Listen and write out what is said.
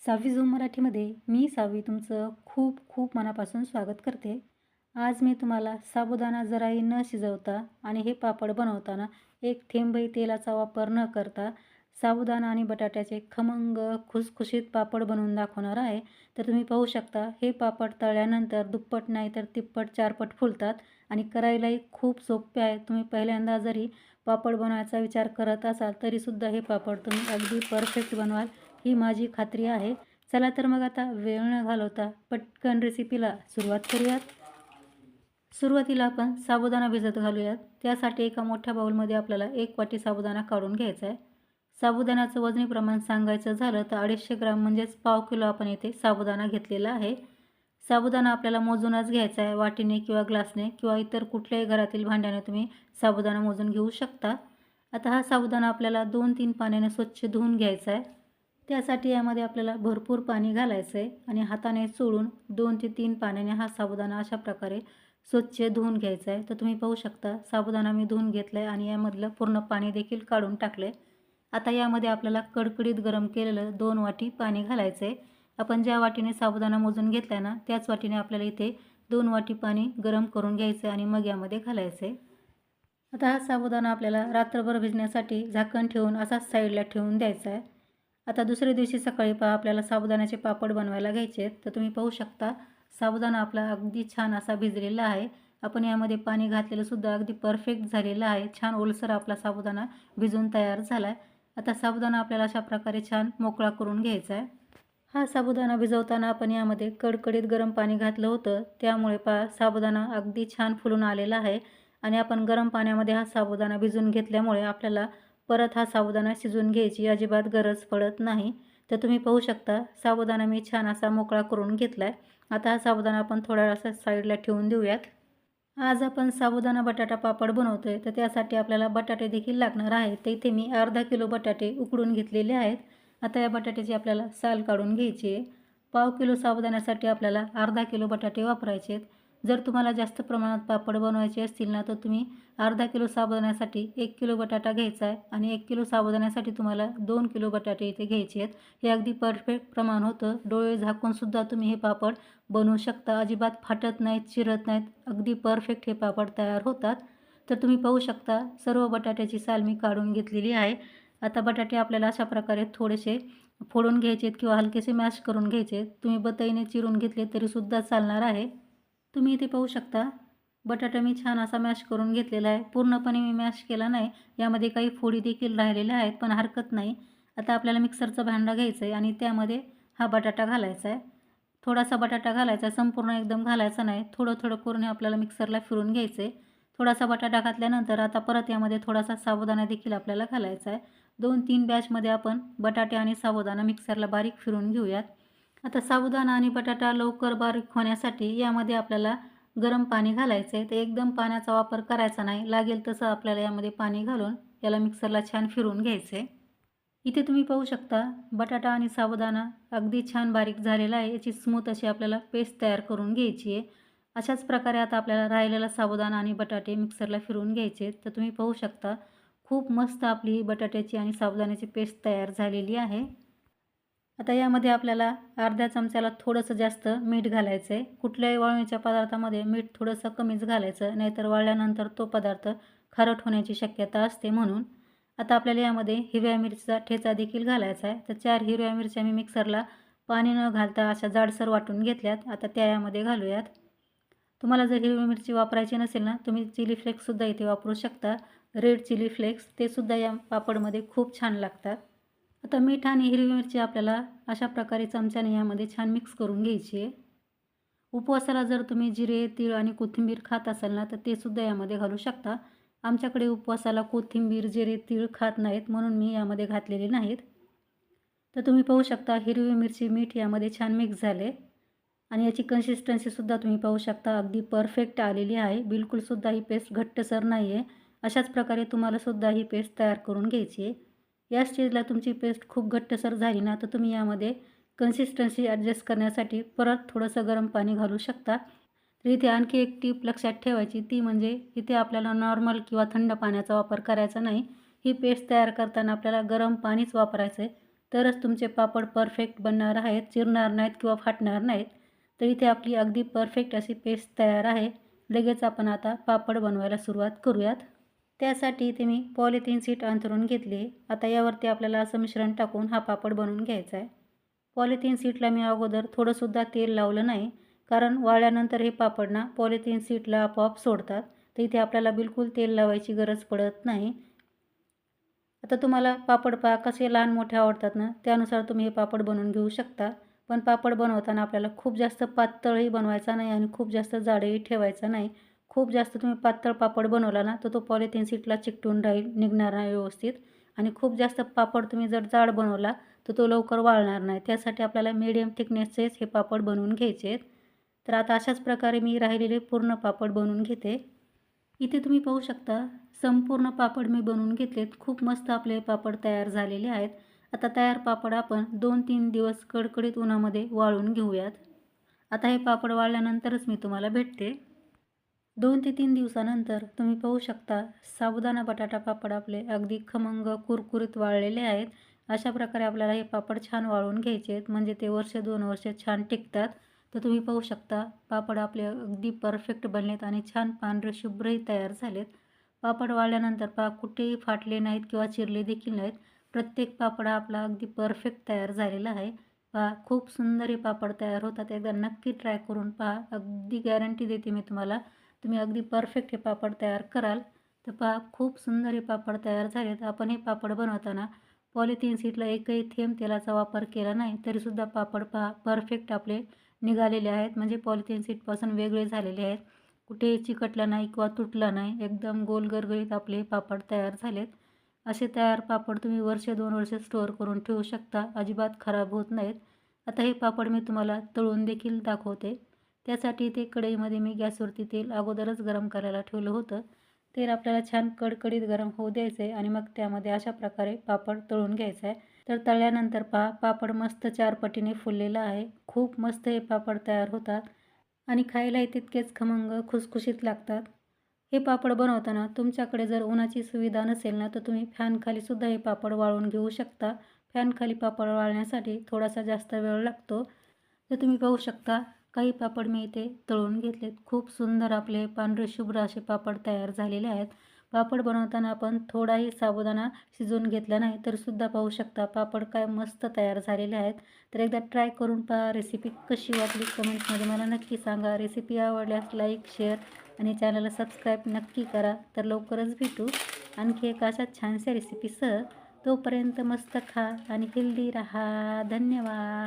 6वी zoom मराठीमध्ये मी सावी तुमचं खूप खूप मनापासून स्वागत करते. आज मी तुम्हाला साबुदाणा जराही न शिजवता आणि हे पापड बनवताना एक थेंबही तेलाचा वापर न करता साबुदाणा आणि बटाट्याचे खमंग खुसखुशीत पापड बनवून दाखवणार आहे. तर तुम्ही पाहू शकता हे पापड तळल्यानंतर दुप्पट नाही तर तिप्पट चारपट फुलतात आणि करायलाही खूप सोपे आहे. तुम्ही पहिल्यांदा जरी पापड बनवायचा विचार करत असाल तरीसुद्धा हे पापड तुम्ही अगदी परफेक्ट बनवाल ही माझी खात्री आहे. चला तर मग आता वेळ न घालवता पटकन रेसिपीला सुरुवात करूयात. सुरुवातीला आपण साबुदाणा भिजत घालूयात. त्यासाठी एका मोठ्या बाउलमध्ये आपल्याला 1 वाटी साबुदाणा काढून घ्यायचा आहे. साबुदाण्याचं वजनी प्रमाण सांगायचं झालं तर 250 ग्राम म्हणजेच पाव किलो आपण इथे साबुदाणा घेतलेला आहे. साबुदाणा आपल्याला मोजूनच घ्यायचा आहे. वाटीने किंवा ग्लासने किंवा इतर कुठल्याही घरातील भांड्याने तुम्ही साबुदाणा मोजून घेऊ शकता. आता हा साबुदाणा आपल्याला 2-3 पाण्याने स्वच्छ धुवून घ्यायचा आहे. त्यासाठी यामध्ये आपल्याला भरपूर पाणी घालायचं आहे आणि हाताने चोळून 2 ते 3 पाण्याने हा साबुदाणा अशा प्रकारे स्वच्छ धुवून घ्यायचा आहे. तर तुम्ही पाहू शकता साबुदाणा मी धुवून घेतला आहे आणि यामधलं पूर्ण पाणी देखील काढून टाकलं आहे. आता यामध्ये आपल्याला कडकडीत गरम केलेलं 2 वाटी पाणी घालायचं आहे. आपण ज्या वाटीने साबुदाणा मोजून घेतला ना त्याच वाटीने आपल्याला इथे 2 वाटी पाणी गरम करून घ्यायचं आहे आणि मग यामध्ये घालायचं आहे. आता हा साबुदाणा आपल्याला रात्रभर भिजण्यासाठी झाकण ठेवून असाच साईडला ठेवून द्यायचा आहे. आता दुसऱ्या दिवशी सकाळी आपल्याला साबुदाण्याचे पापड बनवायला घ्यायचे आहेत. तर तुम्ही पाहू शकता साबुदाणा आपला अगदी छान असा भिजलेला आहे. आपण यामध्ये पाणी घातलेलं सुद्धा अगदी परफेक्ट झालेलं आहे. छान ओलसर आपला साबुदाणा भिजून तयार झाला आहे. आता साबुदाणा आपल्याला अशा प्रकारे छान मोकळा करून घ्यायचा आहे. हा साबुदाणा भिजवताना आपण यामध्ये कडकडीत गरम पाणी घातलं होतं. त्यामुळे साबुदाणा अगदी छान फुलून आलेला आहे आणि आपण गरम पाण्यामध्ये हा साबुदाणा भिजून घेतल्यामुळे आपल्याला परत हा साबुदाणा शिजवून घ्यायची अजिबात गरज पडत नाही. तर तुम्ही पाहू शकता साबुदाणा मी छान असा मोकळा करून घेतला आहे. आता हा साबुदाणा आपण थोडा असा साईडला ठेवून देऊयात. आज आपण साबुदाणा बटाटा पापड बनवतोय तर त्यासाठी आपल्याला बटाटे देखील लागणार आहेत. तर इथे मी अर्धा किलो बटाटे उकडून घेतलेले आहेत. आता या बटाट्याची आपल्याला साल काढून घ्यायची आहे. पाव किलो साबुदाण्यासाठी आपल्याला अर्धा किलो बटाटे वापरायचे आहेत. जर तुम्हाला जास्त प्रमाणात पापड बनवायचे असतील ना तर तुम्ही अर्धा किलो साबुदाण्यासाठी 1 किलो बटाटा घ्यायचा आहे आणि 1 किलो साबुदाण्यासाठी तुम्हाला 2 किलो बटाटे इथे घ्यायचे आहेत. हे अगदी परफेक्ट प्रमाण होतं. डोळे झाकूनसुद्धा तुम्ही हे पापड बनवू शकता. अजिबात फाटत नाहीत, चिरत नाहीत. अगदी परफेक्ट हे पापड तयार होतात. तर तुम्ही पाहू शकता सर्व बटाट्याची साल मी काढून घेतलेली आहे. आता बटाटे आपल्याला अशा प्रकारे थोडेसे फोडून घ्यायचे आहेत किंवा हलकेसे मॅश करून घ्यायचे आहेत. तुम्ही बत्ताईने चिरून घेतले तरीसुद्धा चालणार आहे. तुम्ही इथे पाहू शकता बटाटा मी छान असा मॅश करून घेतलेला आहे. पूर्णपणे मी मॅश केला नाही. यामध्ये काही फोडी देखील राहिलेल्या आहेत पण हरकत नाही. आता आपल्याला मिक्सरचं भांडं घ्यायचं आहे आणि त्यामध्ये हा बटाटा घालायचा आहे. थोडासा बटाटा घालायचा आहे, संपूर्ण एकदम घालायचा नाही. थोडं थोडं करून आपल्याला मिक्सरला फिरून घ्यायचं आहे. थोडासा बटाटा घातल्यानंतर आता परत यामध्ये थोडासा साबुदाणा देखील आपल्याला घालायचा आहे. 2-3 बॅचमध्ये आपण बटाटे आणि साबुदाणा मिक्सरला बारीक फिरून घेऊयात. आता साबुदाणा आणि बटाटा लवकर बारीक होण्यासाठी यामध्ये आपल्याला गरम पाणी घालायचं आहे. तर एकदम पाण्याचा वापर करायचा नाही. लागेल तसं आपल्याला यामध्ये पाणी घालून याला मिक्सरला छान फिरवून घ्यायचं आहे. इथे तुम्ही पाहू शकता बटाटा आणि साबुदाणा अगदी छान बारीक झालेला आहे. याची स्मूथ अशी आपल्याला पेस्ट तयार करून घ्यायची आहे. अशाच प्रकारे आता आपल्याला राहिलेला साबुदाणा आणि बटाटे मिक्सरला फिरवून घ्यायचे आहेत. तर तुम्ही पाहू शकता खूप मस्त आपली ही बटाट्याची आणि साबुदाण्याची पेस्ट तयार झालेली आहे. आता यामध्ये आपल्याला अर्ध्या चमच्याला थोडंसं जास्त मीठ घालायचं आहे. कुठल्याही वाळवणीच्या पदार्थामध्ये मीठ थोडंसं कमीच घालायचं, नाहीतर वाळल्यानंतर तो पदार्थ खारट होण्याची शक्यता असते म्हणून. आता आपल्याला यामध्ये हिरव्या मिरचीचा ठेचा देखील घालायचा आहे. तर 4 हिरव्या मिरच्या मी मिक्सरला पाणी न घालता अशा जाडसर वाटून घेतल्यात. आता त्या यामध्ये घालूयात. तुम्हाला जर हिरवी मिरची वापरायची नसेल ना तुम्ही चिली फ्लेक्ससुद्धा इथे वापरू शकता. रेड चिली फ्लेक्स ते सुद्धा या पापडमध्ये खूप छान लागतात. आता मीठ आणि हिरवी मिरची आपल्याला अशा प्रकारे चमच्याने यामध्ये छान मिक्स करून घ्यायची आहे. उपवासाला जर तुम्ही जिरे, तीळ आणि कोथिंबीर खात असाल ना तर ते सुद्धा यामध्ये घालू शकता. आमच्याकडे उपवासाला कोथिंबीर, जिरे, तीळ खात नाहीत म्हणून मी यामध्ये घातलेले नाहीत. तर तुम्ही पाहू शकता हिरवी मिरची, मीठ यामध्ये छान मिक्स झाले आणि याची कन्सिस्टन्सीसुद्धा तुम्ही पाहू शकता अगदी परफेक्ट आलेली आहे. बिलकुलसुद्धा ही पेस्ट घट्टसर नाही आहे. अशाच प्रकारे तुम्हालासुद्धा ही पेस्ट तयार करून घ्यायची आहे. या स्टेजला तुमची पेस्ट खूप घट्टसर झाली ना तर तुम्ही यामध्ये कन्सिस्टन्सी ॲडजस्ट करण्यासाठी परत थोडंसं गरम पाणी घालू शकता. तर इथे आणखी एक टीप लक्षात ठेवायची ती म्हणजे इथे आपल्याला नॉर्मल किंवा थंड पाण्याचा वापर करायचा नाही. ही पेस्ट तयार करताना आपल्याला गरम पाणीच वापरायचं आहे. तरच तुमचे पापड परफेक्ट बनणार आहेत, चिरणार नाहीत किंवा फाटणार नाहीत. तर इथे आपली अगदी परफेक्ट अशी पेस्ट तयार आहे. लगेच आपण आता पापड बनवायला सुरुवात करूयात. त्यासाठी इथे मी पॉलिथिन शीट अंथरून घेतली. आता यावरती आपल्याला असं मिश्रण टाकून हा पापड बनवून घ्यायचा आहे. पॉलिथिन शीटला मी अगोदर थोडंसुद्धा तेल लावलं नाही, कारण वाळल्यानंतर हे पापड ना पॉलिथिन शीटला आपोआप सोडतात. तर इथे आपल्याला बिलकुल तेल लावायची गरज पडत नाही. आता तुम्हाला पापड कसे लहान मोठे आवडतात ना, त्यानुसार तुम्ही हे पापड बनवून घेऊ शकता. पण पापड बनवताना आपल्याला खूप जास्त पातळही बनवायचा नाही आणि खूप जास्त जाडही ठेवायचा नाही. खूप जास्त तुम्ही पातळ पापड बनवला ना, तर तो पॉलिथिन शीटला चिकटून राहील, निघणार नाही व्यवस्थित. आणि खूप जास्त पापड तुम्ही जर जाड बनवला, तर तो लवकर वाळणार नाही. त्यासाठी आपल्याला मीडियम थिकनेसचेच हे पापड बनवून घ्यायचे आहेत. तर आता अशाच प्रकारे मी राहिलेले पूर्ण पापड बनवून घेते. इथे तुम्ही पाहू शकता, संपूर्ण पापड मी बनवून घेतलेत. खूप मस्त आपले पापड तयार झालेले आहेत. आता तयार पापड आपण 2-3 दिवस कडकडीत उन्हामध्ये वाळून घेऊयात. आता हे पापड वाळल्यानंतरच मी तुम्हाला भेटते. 2 ते 3 दिवसानंतर तुम्ही पाहू शकता, साबुदाणा बटाटा पापड आपले अगदी खमंग कुरकुरीत वाळलेले आहेत. अशा प्रकारे आपल्याला हे पापड छान वाळवून घ्यायचे आहेत, म्हणजे ते वर्ष 2 वर्ष छान टिकतात. तर तुम्ही पाहू शकता, पापड आपले अगदी परफेक्ट बनलेत आणि छान पांढरे शुभ्रही तयार झालेत. पापड वाळल्यानंतर पहा कुठेही फाटले नाहीत किंवा चिरले देखील नाहीत. प्रत्येक पापड हा आपला अगदी परफेक्ट तयार झालेला आहे. पहा खूप सुंदर हे पापड तयार होतात. एकदा नक्की ट्राय करून पहा. अगदी गॅरंटी देते मी तुम्हाला. तुम्ही अगदी परफेक्ट हे पापड तयार कराल. तर पहा खूप सुंदर हे पापड तयार झालेत. आपण हे पापड बनवताना पॉलिथिन शीटला एकही थेंब तेलाचा वापर केला नाही, तरीसुद्धा पापड पहा परफेक्ट आपले निघालेले आहेत, म्हणजे पॉलिथिन शीटपासून वेगळे झालेले आहेत. कुठेही चिकटला नाही किंवा तुटला नाही. एकदम गोल गरगरीत आपले पापड तयार झालेत. असे तयार पापड तुम्ही वर्ष 2 वर्ष स्टोअर करून ठेवू शकता. अजिबात खराब होत नाहीत. आता हे पापड मी तुम्हाला तळून देखील दाखवते. त्यासाठी इथे कढईमध्ये मी गॅसवरती तेल अगोदरच गरम करायला ठेवलं होतं. तेल आपल्याला छान कडकडीत गरम होऊ द्यायचं आहे आणि मग त्यामध्ये अशा प्रकारे पापड तळून घ्यायचा आहे. तर तळल्यानंतर पहा पापड मस्त 4 पटीने फुललेला आहे. खूप मस्त हे पापड तयार होतात आणि खायलाही तितकेच खमंग खुसखुशीत लागतात. हे पापड बनवताना तुमच्याकडे जर उन्हाची सुविधा नसेल ना, तर तुम्ही फॅनखाली सुद्धा हे पापड वाळवून घेऊ शकता. फॅनखाली पापड वाळण्यासाठी थोडासा जास्त वेळ लागतो. तर तुम्ही पाहू शकता, काही पापड मी इथे तळून घेतलेत. खूप सुंदर आपले पांढरे शुभ्र असे पापड तयार झालेले आहेत. पापड बनवताना आपण थोडाही साबुदाणा शिजवून घेतला नाही, तरीसुद्धा पाहू शकता पापड काय मस्त तयार झालेले आहेत. तर एकदा ट्राय करून पहा. रेसिपी कशी वाटली कमेंट्समध्ये मला नक्की सांगा. रेसिपी आवडल्यास लाईक, शेअर आणि चॅनलला सबस्क्राईब नक्की करा. तर लवकरच भेटू आणखी एक अशा छानशा रेसिपीसह. तोपर्यंत मस्त खा आणि हेल्दी राहा. धन्यवाद.